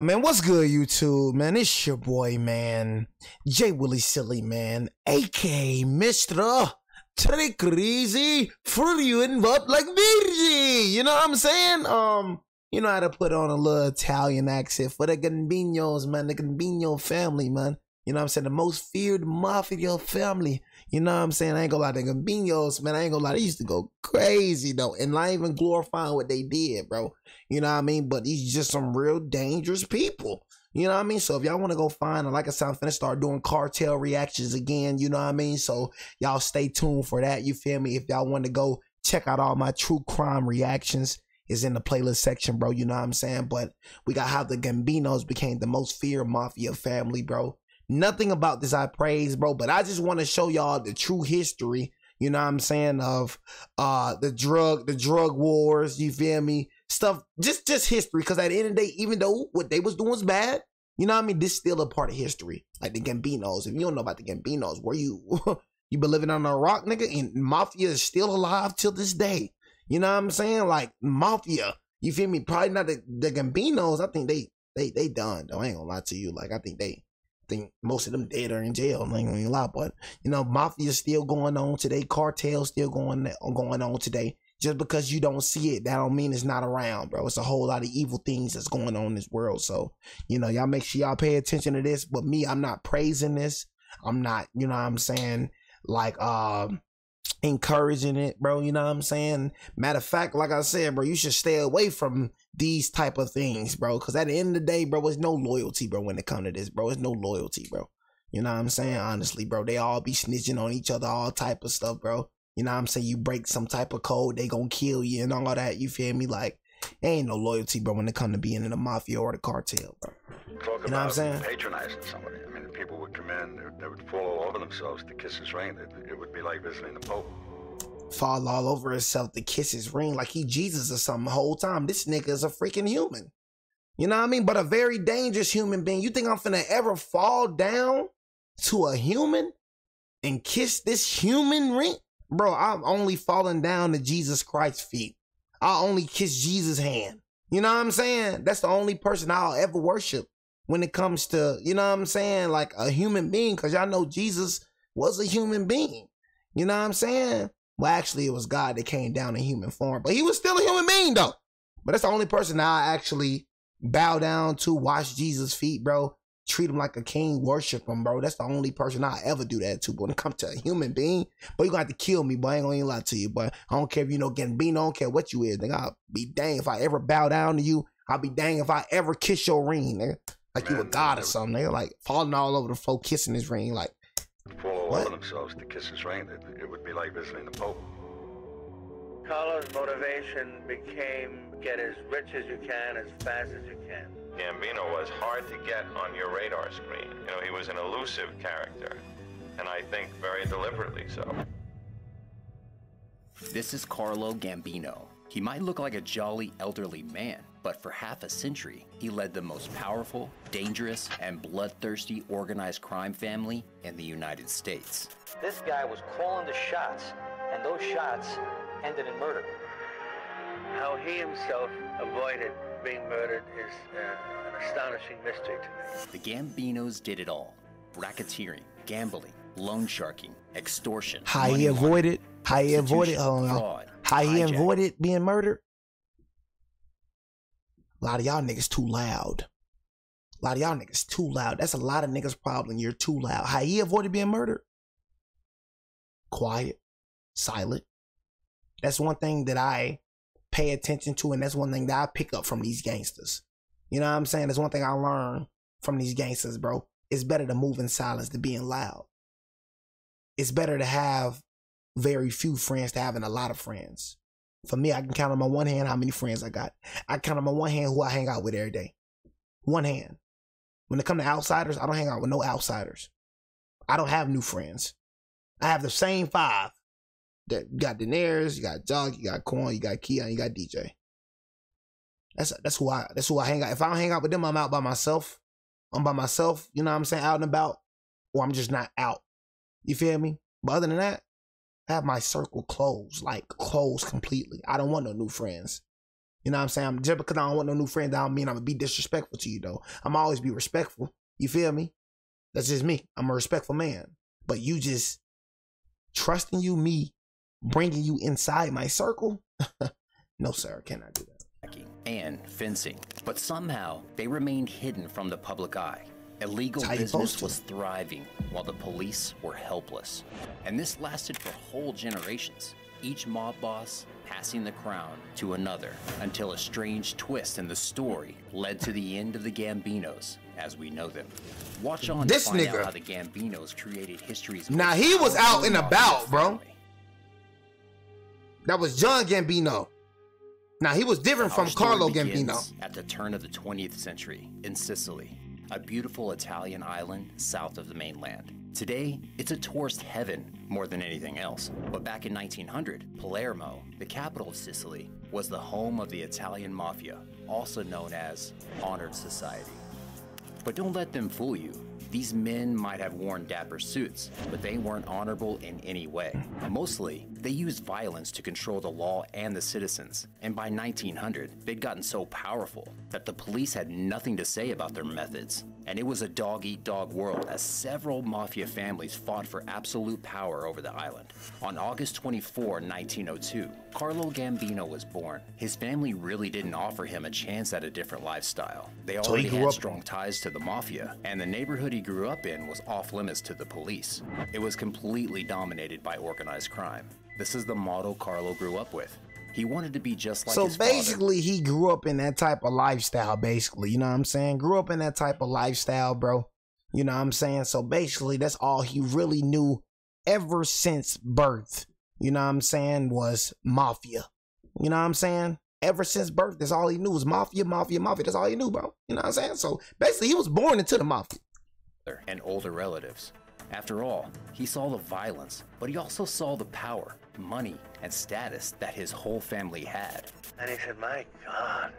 Man, what's good, YouTube? Man, it's your boy, man, J Willie Silly, man, aka Mr. Take it easy for you and up like Virgie. You know what I'm saying? You know how to put on a little Italian accent for the Gambinos, man, the Gambino family, man. You know what I'm saying? The most feared Mafia family. You know what I'm saying? I ain't gonna lie, the Gambinos, man, I ain't gonna lie, they used to go crazy, though. And not even glorifying what they did, bro. You know what I mean? But these just some real dangerous people. You know what I mean? So if y'all want to go find, and like I said, I'm finna start doing cartel reactions again. You know what I mean? So y'all stay tuned for that. You feel me? If y'all want to go check out all my true crime reactions, is in the playlist section, bro. You know what I'm saying? But we got how the Gambinos became the most feared Mafia family, bro. Nothing about this I praise, bro, but I just want to show y'all the true history, you know what I'm saying, of the drug wars, you feel me? Stuff, just history, because at the end of the day, even though what they was doing was bad, you know what I mean, this still a part of history. Like the Gambinos. If you don't know about the Gambinos, where you you been living under a rock, nigga, and Mafia is still alive till this day. You know what I'm saying? Like Mafia, you feel me? Probably not the Gambinos. I think they done, though. I ain't gonna lie to you. Like I think most of them dead or in jail. I ain't gonna lie, but you know, Mafia is still going on today. Cartel still going on today. Just because you don't see it, that don't mean it's not around, bro. It's a whole lot of evil things that's going on in this world. So, you know, y'all make sure y'all pay attention to this. But me, I'm not praising this. I'm not, you know what I'm saying, like encouraging it, bro. You know what I'm saying? Matter of fact, like I said, bro, you should stay away from these type of things, bro. Because at the end of the day, bro, there's no loyalty, bro, when it comes to this, bro. There's no loyalty, bro. You know what I'm saying? Honestly, bro, they all be snitching on each other, all type of stuff, bro. You know what I'm saying? You break some type of code, they gonna kill you and all that. You feel me? Like, ain't no loyalty, bro, when it come to being in the Mafia or the cartel, bro. Talk you know what I'm saying? Patronizing somebody. I mean, people would come in, they would fall all over themselves to kiss his ring. It would be like visiting the Pope. Fall all over himself to kiss his ring like he Jesus or something the whole time. This nigga is a freaking human. You know what I mean? But a very dangerous human being. You think I'm finna ever fall down to a human and kiss this human ring? Bro, I'm only falling down to Jesus Christ's feet. I'll only kiss Jesus' hand. You know what I'm saying? That's the only person I'll ever worship when it comes to, you know what I'm saying, like a human being, because y'all know Jesus was a human being. You know what I'm saying? Well, actually, it was God that came down in human form, but he was still a human being, though. But that's the only person I actually bow down to, wash Jesus' feet, bro. Treat him like a king, worship him, bro. That's the only person I ever do that to. But when it comes to a human being, boy, you gonna have to kill me, boy. I ain't gonna even lie to you, boy. I don't care if you know Gambino, I don't care what you is, nigga. I'll be dang if I ever bow down to you. I'll be dang if I ever kiss your ring, nigga. Like you a god or something, nigga. Like falling all over the floor, kissing his ring, like. Fall all over themselves to kiss his ring. It would be like visiting the Pope. Carlo's motivation became get as rich as you can, as fast as you can. Gambino was hard to get on your radar screen. You know, he was an elusive character, and I think very deliberately so. This is Carlo Gambino. He might look like a jolly elderly man, but for half a century, he led the most powerful, dangerous, and bloodthirsty organized crime family in the United States. This guy was calling the shots, and those shots ended in murder. How he himself avoided being murdered is an astonishing mystery to me. The Gambinos did it all. Racketeering, gambling, loan sharking, extortion. How he avoided being murdered? A lot of y'all niggas too loud. A lot of y'all niggas too loud. That's a lot of niggas' problem. You're too loud. How he avoided being murdered? Quiet, silent. That's one thing that I pay attention to, and that's one thing that I pick up from these gangsters. You know what I'm saying? That's one thing I learned from these gangsters, bro. It's better to move in silence than being loud. It's better to have very few friends than having a lot of friends. For me, I can count on my one hand how many friends I got. I count on my one hand who I hang out with every day. One hand. When it comes to outsiders, I don't hang out with no outsiders. I don't have new friends. I have the same five. You got Daenerys, you got Jog, you got Corn, you got Keon, you got DJ. That's who I hang out. If I don't hang out with them, I'm out by myself. I'm by myself, you know what I'm saying, out and about, or I'm just not out. You feel me? But other than that, I have my circle closed, like closed completely. I don't want no new friends. You know what I'm saying? Just because I don't want no new friends, I don't mean I'm gonna be disrespectful to you though. I'm always be respectful. You feel me? That's just me. I'm a respectful man. But you just trusting you, me bringing you inside my circle? No, sir, I cannot do that. And fencing, but somehow they remained hidden from the public eye. Illegal business was thriving while the police were helpless. And this lasted for whole generations, each mob boss passing the crown to another until a strange twist in the story led to the end of the Gambinos as we know them. Watch on to find out how the Gambinos created history's Now he was out and about, bro. That was John Gambino. Now, he was different from Carlo Gambino. At the turn of the 20th century in Sicily, a beautiful Italian island south of the mainland. Today, it's a tourist heaven more than anything else. But back in 1900, Palermo, the capital of Sicily, was the home of the Italian Mafia, also known as honored society. But don't let them fool you. These men might have worn dapper suits, but they weren't honorable in any way. Mostly, they used violence to control the law and the citizens, and by 1900, they'd gotten so powerful that the police had nothing to say about their methods. And it was a dog-eat-dog world as several mafia families fought for absolute power over the island. On August 24, 1902, Carlo Gambino was born. His family really didn't offer him a chance at a different lifestyle. They already had strong ties to the mafia, and the neighborhood he grew up in was off-limits to the police. It was completely dominated by organized crime. This is the model Carlo grew up with. He wanted to be just like his father. So basically, he grew up in that type of lifestyle, basically. You know what I'm saying? Grew up in that type of lifestyle, bro. You know what I'm saying? So basically, that's all he really knew ever since birth. You know what I'm saying? Was mafia. You know what I'm saying? Ever since birth, that's all he knew was mafia, mafia, mafia. That's all he knew, bro. You know what I'm saying? So basically, he was born into the mafia. And older relatives. After all, he saw the violence, but he also saw the power, money, and status that his whole family had. And he said, my God,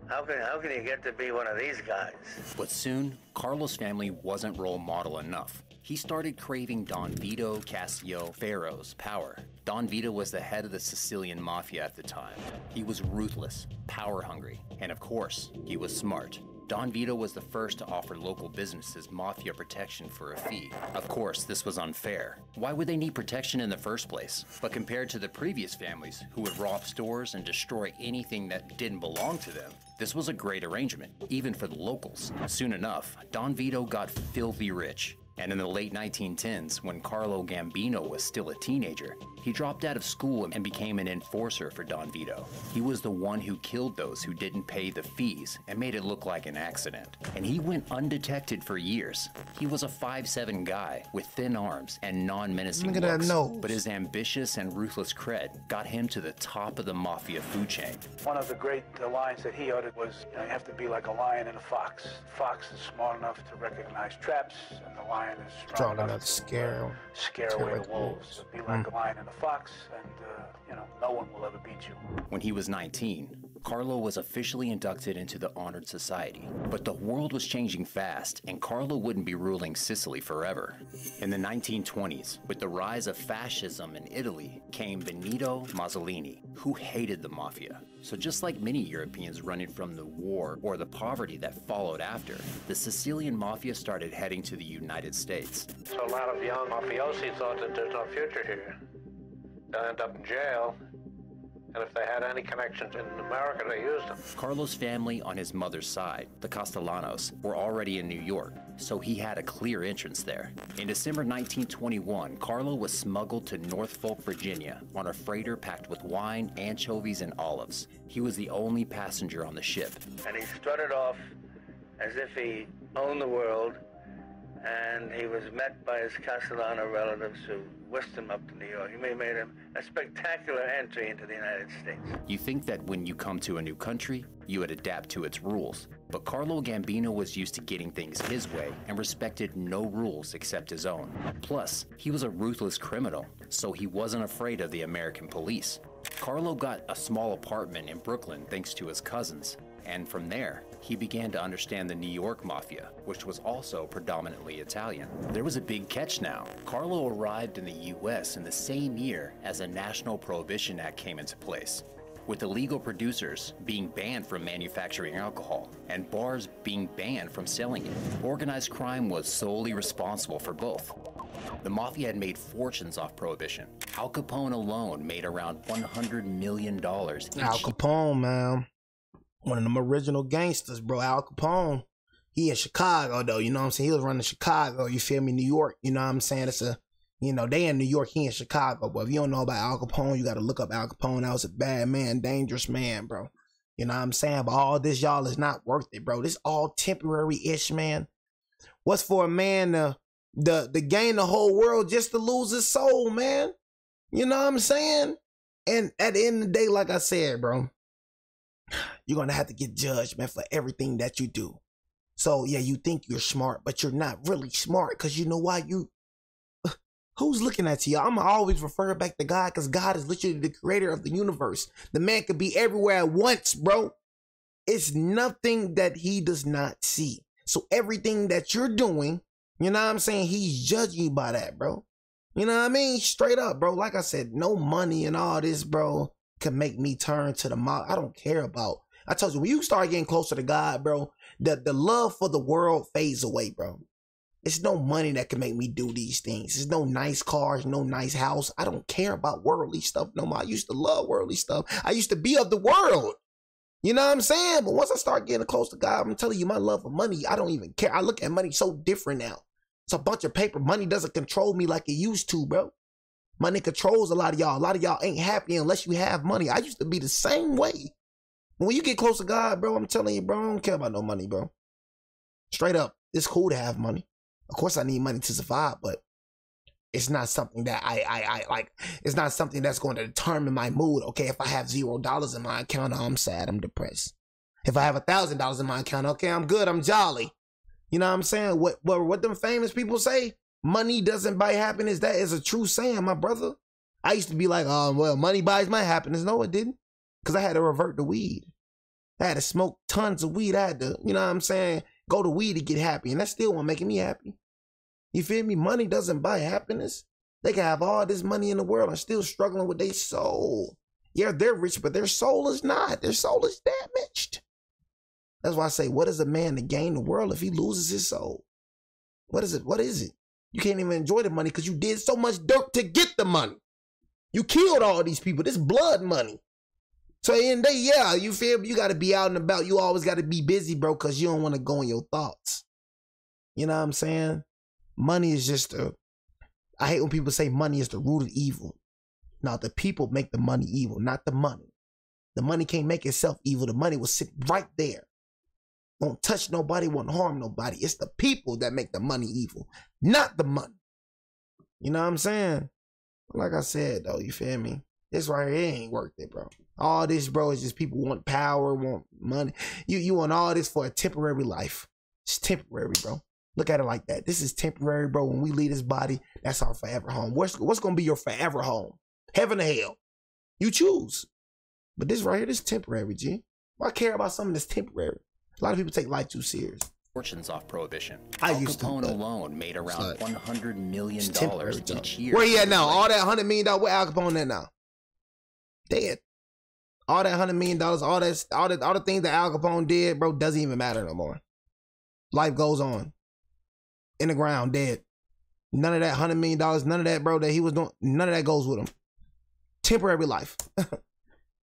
how can you get to be one of these guys? But soon, Carlo's family wasn't role model enough. He started craving Don Vito Cassio Ferro's power. Don Vito was the head of the Sicilian mafia at the time. He was ruthless, power-hungry, and of course, he was smart. Don Vito was the first to offer local businesses mafia protection for a fee. Of course, this was unfair. Why would they need protection in the first place? But compared to the previous families who would rob stores and destroy anything that didn't belong to them, this was a great arrangement, even for the locals. Soon enough, Don Vito got filthy rich. And in the late 1910s, when Carlo Gambino was still a teenager, he dropped out of school and became an enforcer for Don Vito. He was the one who killed those who didn't pay the fees and made it look like an accident. And he went undetected for years. He was a 5'7" guy with thin arms and non-menacing looks. But his ambitious and ruthless cred got him to the top of the mafia food chain. One of the great lines that he uttered was, you have to be like a lion and a fox. Fox is smart enough to recognize traps, and the lion is strong enough to scare away the wolves. So be like a lion and a fox, and no one will ever beat you. When he was 19, Carlo was officially inducted into the honored society. But the world was changing fast, and Carlo wouldn't be ruling Sicily forever. In the 1920s, with the rise of fascism in Italy, came Benito Mussolini, who hated the mafia. So just like many Europeans running from the war or the poverty that followed after, the Sicilian mafia started heading to the United States. So a lot of young mafiosi thought that there's no future here. They'll end up in jail. And if they had any connections in America, they used them. Carlo's family on his mother's side, the Castellanos, were already in New York, so he had a clear entrance there. In December 1921, Carlo was smuggled to Norfolk, Virginia, on a freighter packed with wine, anchovies, and olives. He was the only passenger on the ship. And he strutted off as if he owned the world, and he was met by his Castellano relatives who whisked him up to New York. He made him a spectacular entry into the United States. You think that when you come to a new country, you would adapt to its rules. But Carlo Gambino was used to getting things his way and respected no rules except his own. Plus, he was a ruthless criminal, so he wasn't afraid of the American police. Carlo got a small apartment in Brooklyn thanks to his cousins. And from there, he began to understand the New York Mafia, which was also predominantly Italian. There was a big catch now. Carlo arrived in the U.S. in the same year as the National Prohibition Act came into place, with illegal producers being banned from manufacturing alcohol and bars being banned from selling it. Organized crime was solely responsible for both. The Mafia had made fortunes off Prohibition. Al Capone alone made around $100 million each. Al Capone, man. One of them original gangsters, bro. Al Capone. He in Chicago, though. You know what I'm saying? He was running Chicago. You feel me? New York. You know what I'm saying? It's a, you know, they in New York. He in Chicago. But if you don't know about Al Capone, you got to look up Al Capone. That was a bad man, dangerous man, bro. You know what I'm saying? But all this, y'all, is not worth it, bro. This all temporary-ish, man. What's for a man to gain the whole world just to lose his soul, man? You know what I'm saying? And at the end of the day, like I said, bro, you're going to have to get judged, man, for everything that you do. So, yeah, you think you're smart, but you're not really smart because you know why who's looking at you? I'm going to always refer back to God because God is literally the creator of the universe. The man could be everywhere at once, bro. It's nothing that he does not see. So everything that you're doing, you know what I'm saying? He's judging you by that, bro. You know what I mean? Straight up, bro. Like I said, no money and all this, bro, can make me turn to the mob. I don't care about. I told you, when you start getting closer to God, bro, the love for the world fades away, bro. It's no money that can make me do these things. There's no nice cars, no nice house. I don't care about worldly stuff no more. I used to love worldly stuff. I used to be of the world. You know what I'm saying? But once I start getting close to God, I'm telling you, my love for money, I don't even care. I look at money so different now. It's a bunch of paper. Money doesn't control me like it used to, bro. Money controls a lot of y'all. A lot of y'all ain't happy unless you have money. I used to be the same way. When you get close to God, bro, I'm telling you, bro, I don't care about no money, bro. Straight up, it's cool to have money. Of course, I need money to survive, but it's not something that I like. It's not something that's going to determine my mood. Okay, if I have $0 in my account, I'm sad, I'm depressed. If I have $1,000 in my account, okay, I'm good, I'm jolly. You know what I'm saying? What them famous people say? Money doesn't buy happiness. That is a true saying, my brother. I used to be like, oh, well, money buys my happiness. No, it didn't. Because I had to revert to weed. I had to smoke tons of weed. I had to, you know what I'm saying, go to weed to get happy. And that still wasn't making me happy. You feel me? Money doesn't buy happiness. They can have all this money in the world and still struggling with their soul. Yeah, they're rich, but their soul is not. Their soul is damaged. That's why I say, what is a man to gain the world if he loses his soul? What is it? What is it? You can't even enjoy the money because you did so much dirt to get the money. You killed all these people. This blood money. So in the day, yeah, you feel me? You got to be out and about. You always got to be busy, bro, because you don't want to go in your thoughts. You know what I'm saying? Money is just I hate when people say money is the root of evil. Now, the people make the money evil, not the money. The money can't make itself evil. The money will sit right there. Won't touch nobody, won't harm nobody. It's the people that make the money evil, not the money. You know what I'm saying? Like I said, though, you feel me? This right here ain't worth it, bro. All this, bro, is just people want power, want money. You want all this for a temporary life. It's temporary, bro. Look at it like that. This is temporary, bro. When we leave this body, that's our forever home. What's going to be your forever home? Heaven or hell? You choose. But this right here, this is temporary, G. Why care about something that's temporary? A lot of people take life too serious. Fortunes off Prohibition. Al Capone alone made around $100 million each year. Where he at now? All that $100 million, where Al Capone at now? Dead. All that $100 million, all the things that Al Capone did, bro, doesn't even matter no more. Life goes on. In the ground, dead. None of that $100 million, none of that, bro, that he was doing, none of that goes with him. Temporary life.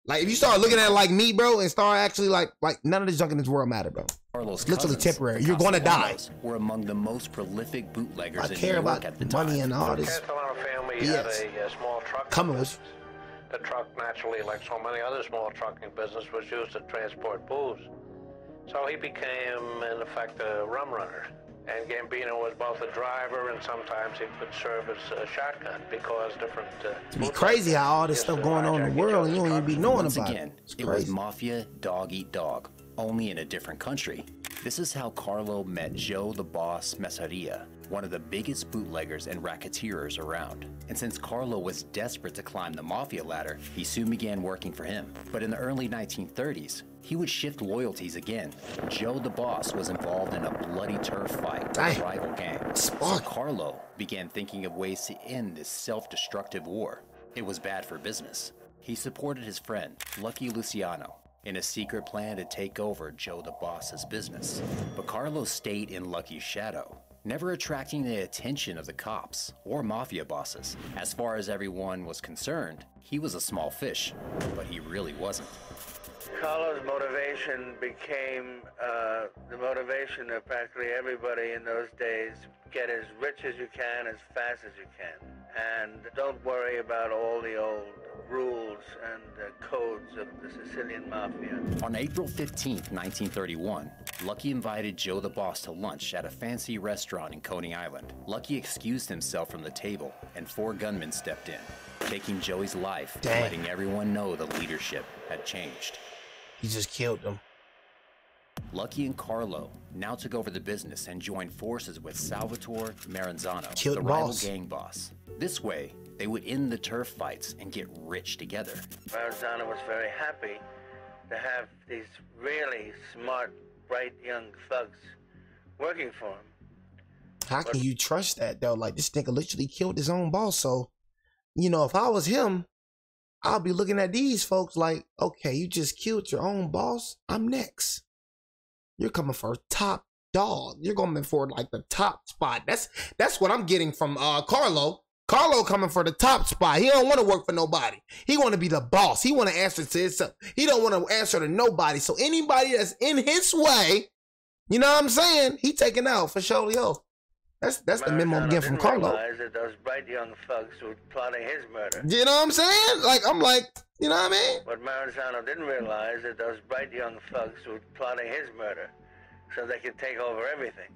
Like, if you start looking at it like me, bro, and start actually like none of this junk in this world matter, bro. Carlos literally temporary. You're going to die. Were among the most prolific bootleggers I care about at the money time. and all this. Castellano family had a small truck. Coming with. The truck, naturally, like so many other small trucking business, was used to transport booze. So he became, in effect, a rum runner. And Gambino was both a driver and sometimes he would serve as a shotgun because different... It'd be crazy how all this stuff going on in the world and you don't even be knowing about it. It was Mafia Dog Eat Dog, only in a different country. This is how Carlo met Joe the Boss Messaria, one of the biggest bootleggers and racketeers around. And since Carlo was desperate to climb the Mafia ladder, he soon began working for him. But in the early 1930s, he would shift loyalties again. Joe the Boss was involved in a bloody turf fight with a rival gang. So Carlo began thinking of ways to end this self-destructive war. It was bad for business. He supported his friend, Lucky Luciano, in a secret plan to take over Joe the Boss's business. But Carlo stayed in Lucky's shadow, never attracting the attention of the cops or mafia bosses. As far as everyone was concerned, he was a small fish, but he really wasn't. Carlo's motivation became the motivation of practically everybody in those days. Get as rich as you can, as fast as you can. And don't worry about all the old rules and codes of the Sicilian Mafia. On April 15th, 1931, Lucky invited Joe the Boss to lunch at a fancy restaurant in Coney Island. Lucky excused himself from the table, and 4 gunmen stepped in, taking Joey's life, and letting everyone know the leadership had changed. He just killed them. Lucky and Carlo now took over the business and joined forces with Salvatore Maranzano, Killed the rival boss. gang boss. This way, they would end the turf fights and get rich together. Maranzano was very happy to have these really smart, bright young thugs working for him. How can you trust that though? Like, this nigga literally killed his own boss. So, you know, if I was him, I'll be looking at these folks like, okay, you just killed your own boss. I'm next. You're coming for top dog. You're going for like the top spot. That's what I'm getting from Carlo. Carlo coming for the top spot. He don't want to work for nobody. He want to be the boss. He want to answer to himself. He don't want to answer to nobody. So anybody that's in his way, you know what I'm saying? He taking out for sure. Yo, that's the memo I'm getting from Carlo. Realize that those bright young thugs were plotting his murder. You know what I'm saying? Like, I'm like, you know what I mean? What Maranzano didn't realize that those bright young thugs were plotting his murder so they could take over everything.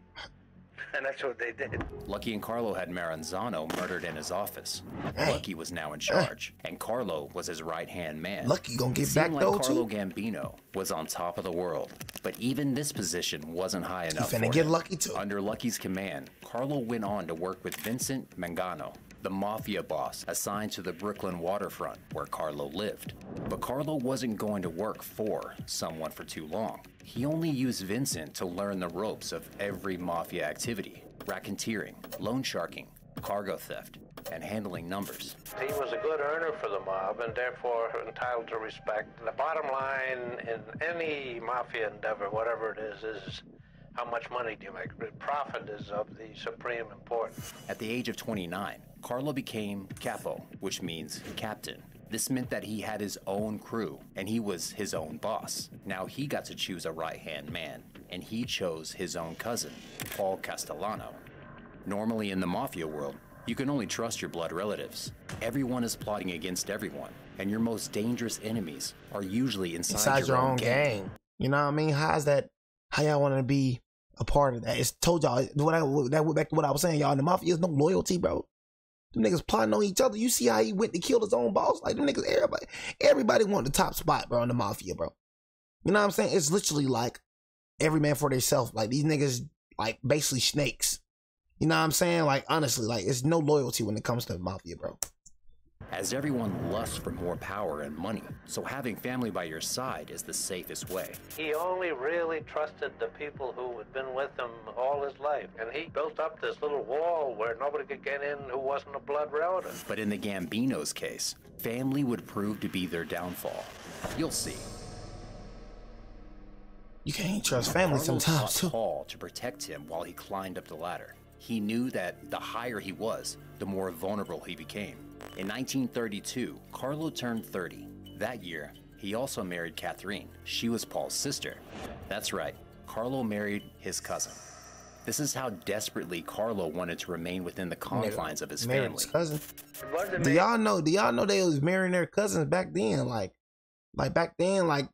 And that's what they did. Lucky and Carlo had Maranzano murdered in his office. Lucky was now in charge, and Carlo was his right-hand man. Lucky gonna get It back seemed though, like Carlo too. Gambino was on top of the world, but even this position wasn't high enough He finna for get him. Lucky too. Under Lucky's command, Carlo went on to work with Vincent Mangano, the mafia boss assigned to the Brooklyn waterfront where Carlo lived. But Carlo wasn't going to work for someone for too long. He only used Vincent to learn the ropes of every mafia activity: racketeering, loan sharking, cargo theft, and handling numbers. He was a good earner for the mob and therefore entitled to respect. The bottom line in any mafia endeavor, whatever it is how much money do you make? Profit is of the supreme importance. At the age of 29, Carlo became capo, which means captain. This meant that he had his own crew, and he was his own boss. Now he got to choose a right-hand man, and he chose his own cousin, Paul Castellano. Normally in the mafia world, you can only trust your blood relatives. Everyone is plotting against everyone, and your most dangerous enemies are usually inside your own gang. You know what I mean? How y'all want to be a part of that? It's told y'all, that went back to what I was saying, y'all. In the mafia, there's no loyalty, bro. Them niggas plotting on each other. You see how he went to kill his own boss? Like, them niggas, everybody want the top spot, bro, in the mafia, bro. You know what I'm saying? It's literally like every man for themselves. Like, these niggas, like, basically snakes. You know what I'm saying? Like, honestly, like, it's no loyalty when it comes to the mafia, bro. As everyone lusts for more power and money, so having family by your side is the safest way. He only really trusted the people who had been with him all his life. And he built up this little wall where nobody could get in who wasn't a blood relative. But in the Gambinos' case, family would prove to be their downfall. You'll see. You can't trust family sometimes, too. Paul to protect him while he climbed up the ladder. He knew that the higher he was, the more vulnerable he became. In 1932, Carlo turned 30. That year, he also married Catherine. She was Paul's sister. That's right, Carlo married his cousin. This is how desperately Carlo wanted to remain within the confines of his family. His cousin. Do y'all know they was marrying their cousins back then? Like back then, like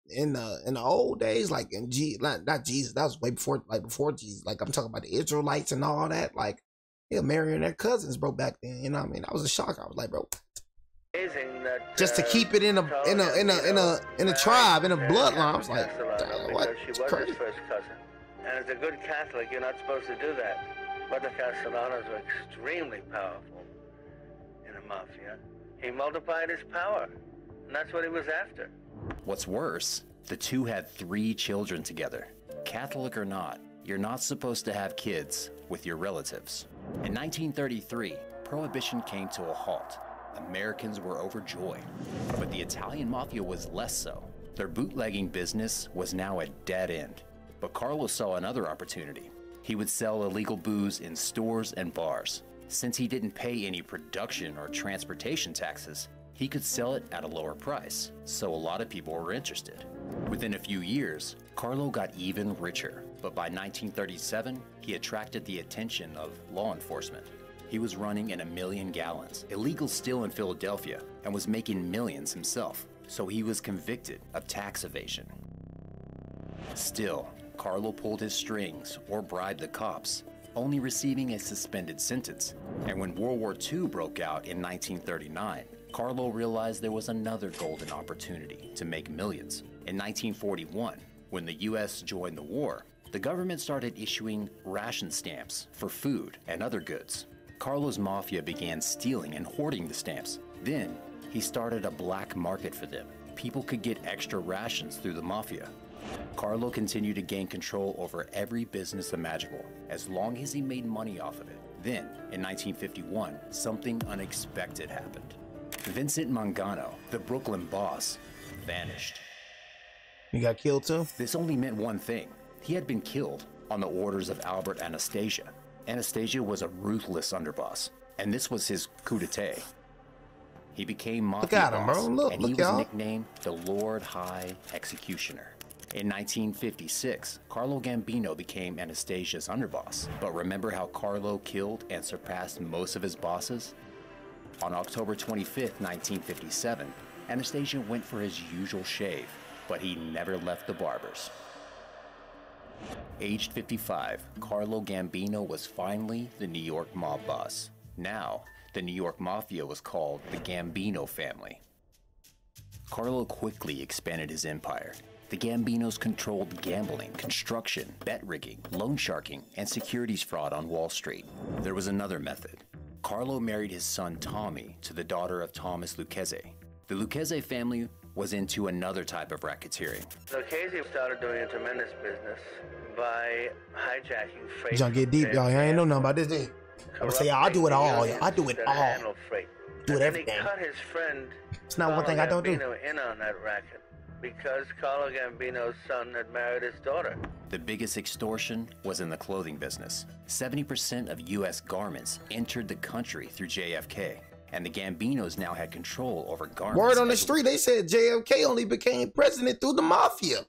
in the old days, like not Jesus, that was way before Jesus. Like, I'm talking about the Israelites and all that. Like, they were marrying their cousins, bro, back then. You know what I mean? That was a shock. I was like, bro, just to keep it in a tribe, in a bloodline. I was like, what? She was his first cousin. And as a good Catholic, you're not supposed to do that. But the Castellanos were extremely powerful in the mafia. He multiplied his power, and that's what he was after. What's worse, the two had 3 children together. Catholic or not, you're not supposed to have kids with your relatives. In 1933, Prohibition came to a halt. Americans were overjoyed. But the Italian Mafia was less so. Their bootlegging business was now a dead end. But Carlo saw another opportunity. He would sell illegal booze in stores and bars. Since he didn't pay any production or transportation taxes, he could sell it at a lower price, so a lot of people were interested. Within a few years, Carlo got even richer, but by 1937, he attracted the attention of law enforcement. He was running in 1 million gallons, illegal still in Philadelphia, and was making millions himself, so he was convicted of tax evasion. Still, Carlo pulled his strings or bribed the cops, only receiving a suspended sentence. And when World War II broke out in 1939, Carlo realized there was another golden opportunity to make millions. In 1941, when the U.S. joined the war, the government started issuing ration stamps for food and other goods. Carlo's mafia began stealing and hoarding the stamps. Then, he started a black market for them. People could get extra rations through the mafia. Carlo continued to gain control over every business imaginable, as long as he made money off of it. Then, in 1951, something unexpected happened. Vincent Mangano, the Brooklyn boss, vanished. He got killed too? This only meant one thing. He had been killed on the orders of Albert Anastasia. Anastasia was a ruthless underboss, and this was his coup d'etat. He became mafia boss, and he was nicknamed the Lord High Executioner. In 1956, Carlo Gambino became Anastasia's underboss. But remember how Carlo killed and surpassed most of his bosses? On October 25, 1957, Anastasia went for his usual shave, but he never left the barbers. Aged 55, Carlo Gambino was finally the New York mob boss. Now, the New York Mafia was called the Gambino family. Carlo quickly expanded his empire. The Gambinos controlled gambling, construction, bet rigging, loan sharking, and securities fraud on Wall Street. There was another method. Carlo married his son Tommy to the daughter of Thomas Lucchese. The Lucchese family was into another type of racketeering. Lucchese started doing a tremendous business by hijacking freight. Y'all get deep, y'all. I ain't know nothing about this thing. I'm gonna say, I'll do it all. I do it all. Do it everything. He cut his friend. It's not one thing I don't do. In on that racket because Carlo Gambino's son had married his daughter. The biggest extortion was in the clothing business. 70% of U.S. garments entered the country through JFK, and the Gambinos now had control over garments. Word on the street, they said JFK only became president through the mafia.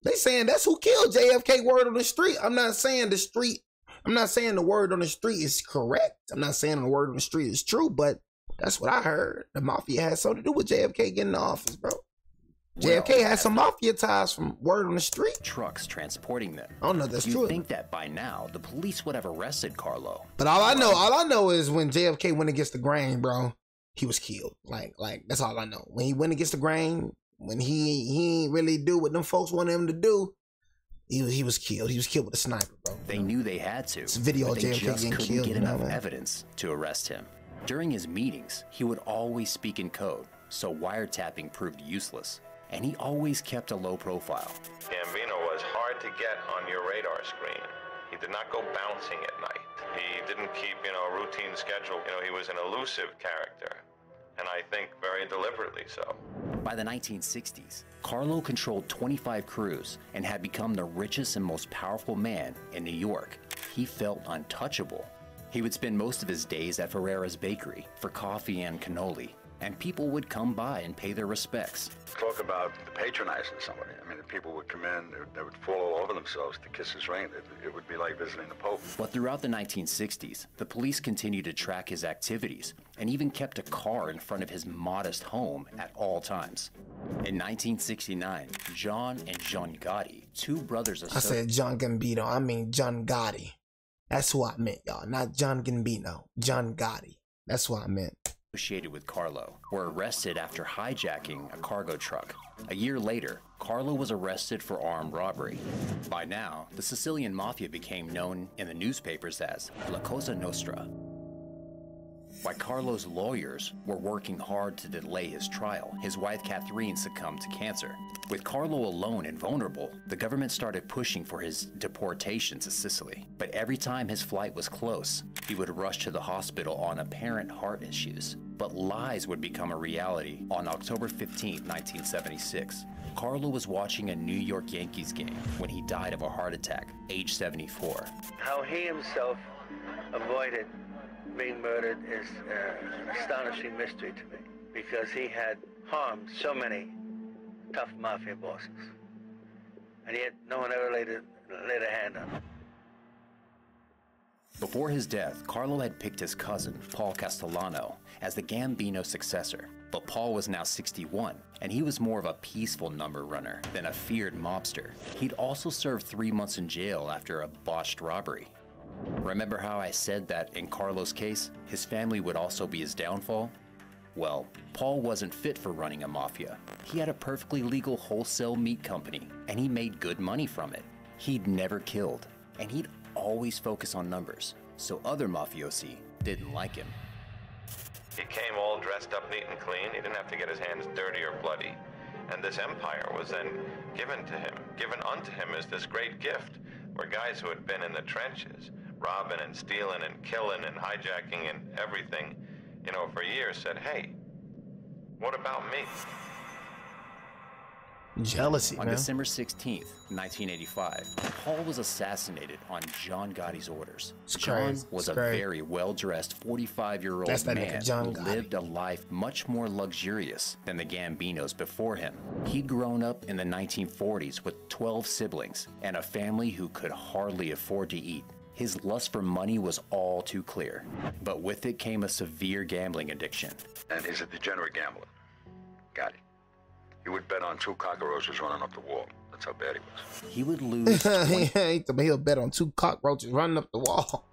They saying that's who killed JFK. Word on the street. I'm not saying the word on the street is correct. I'm not saying the word on the street is true, but that's what I heard. The mafia had something to do with JFK getting in the office, bro. JFK had some mafia ties from word on the street. Trucks transporting them. I don't know if that's true. You'd think that by now the police would have arrested Carlo. But all I know is when JFK went against the grain, bro, he was killed. Like that's all I know. When he went against the grain, when he ain't really do what them folks wanted him to do, he was killed. He was killed with a sniper, bro. They knew they had to. It's a video of JFK just couldn't killed, get enough evidence to arrest him. During his meetings, he would always speak in code, so wiretapping proved useless. And he always kept a low profile. Gambino was hard to get on your radar screen. He did not go bouncing at night. He didn't keep, a routine schedule. He was an elusive character, and I think very deliberately so. By the 1960s, Carlo controlled 25 crews and had become the richest and most powerful man in New York. He felt untouchable. He would spend most of his days at Ferrera's Bakery for coffee and cannoli, and people would come by and pay their respects. Talk about patronizing somebody. I mean, the people would come in, they would fall all over themselves to kiss his ring. It would be like visiting the Pope. But throughout the 1960s, the police continued to track his activities and even kept a car in front of his modest home at all times. In 1969, John and John Gotti, two brothers I said John Gambino, I mean John Gotti. That's who I meant, y'all. Not John Gambino, John Gotti. That's what I meant. Associated with Carlo were arrested after hijacking a cargo truck. A year later, Carlo was arrested for armed robbery. By now, the Sicilian Mafia became known in the newspapers as La Cosa Nostra. While Carlo's lawyers were working hard to delay his trial, his wife Catherine succumbed to cancer. With Carlo alone and vulnerable, the government started pushing for his deportation to Sicily. But every time his flight was close, he would rush to the hospital on apparent heart issues. But lies would become a reality on October 15, 1976. Carlo was watching a New York Yankees game when he died of a heart attack, age 74. How he himself avoided being murdered is an astonishing mystery to me, because he had harmed so many tough mafia bosses, and yet no one ever laid a hand on him. Before his death, Carlo had picked his cousin, Paul Castellano, as the Gambino successor. But Paul was now 61, and he was more of a peaceful number runner than a feared mobster. He'd also served 3 months in jail after a botched robbery. Remember how I said that in Carlo's case, his family would also be his downfall? Well, Paul wasn't fit for running a mafia. He had a perfectly legal wholesale meat company, and he made good money from it. He'd never killed, and he'd always focus on numbers, so other mafiosi didn't like him. He came all dressed up neat and clean. He didn't have to get his hands dirty or bloody. And this empire was then given to him, given unto him as this great gift, where guys who had been in the trenches, robbing and stealing and killing and hijacking and everything, you know, for years said, hey, what about me? Jealousy, on man. December 16th, 1985, Paul was assassinated on John Gotti's orders. John was a very well-dressed 45-year-old man who lived a life much more luxurious than the Gambinos before him. He'd grown up in the 1940s with 12 siblings and a family who could hardly afford to eat. His lust for money was all too clear, but with it came a severe gambling addiction. And he's a degenerate gambler. Got it. He would bet on 2 cockroaches running up the wall. That's how bad he was. He would lose. He'll bet on 2 cockroaches running up the wall.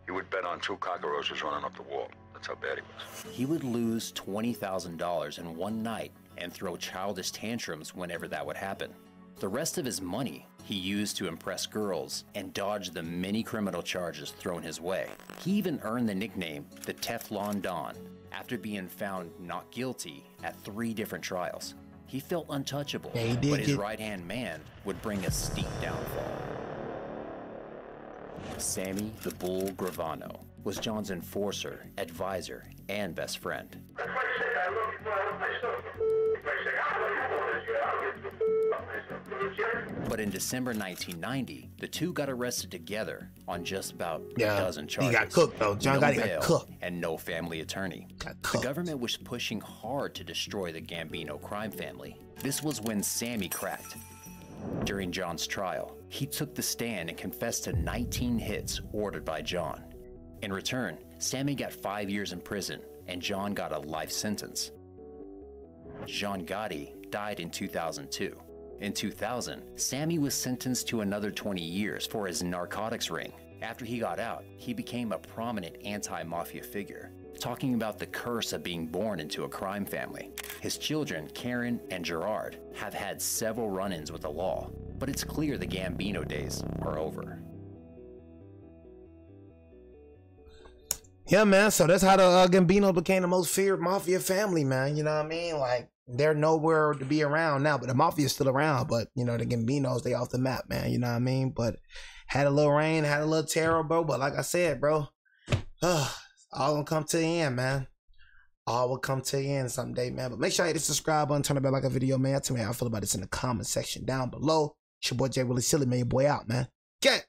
He would bet on 2 cockroaches running up the wall. That's how bad he was. He would lose $20,000 in one night and throw childish tantrums whenever that would happen. The rest of his money he used to impress girls and dodge the many criminal charges thrown his way. He even earned the nickname the Teflon Don after being found not guilty at 3 different trials. He felt untouchable, but his right-hand man would bring a steep downfall. Sammy the Bull Gravano was John's enforcer, advisor, and best friend. But in December 1990, the two got arrested together on just about a dozen charges. He got cooked, though. John got cooked. And no family attorney. The government was pushing hard to destroy the Gambino crime family. This was when Sammy cracked. During John's trial, he took the stand and confessed to 19 hits ordered by John. In return, Sammy got 5 years in prison, and John got a life sentence. John Gotti died in 2002. In 2000, Sammy was sentenced to another 20 years for his narcotics ring. After he got out, he became a prominent anti-mafia figure, talking about the curse of being born into a crime family. His children, Karen and Gerard, have had several run-ins with the law, but it's clear the Gambino days are over. Yeah, man, so that's how the Gambino became the most feared mafia family, man. You know what I mean? Like, they're nowhere to be around now, but the mafia is still around. But, you know, the Gambinos, they off the map, man. You know what I mean? But had a little rain, had a little terror, bro. But like I said, bro, all gonna come to the end, man. All will come to the end someday, man. But make sure you hit the subscribe button, turn the bell like a video, man. Tell me how I feel about this in the comment section down below. It's your boy Jay Willie Silly, man. Your boy out, man. Get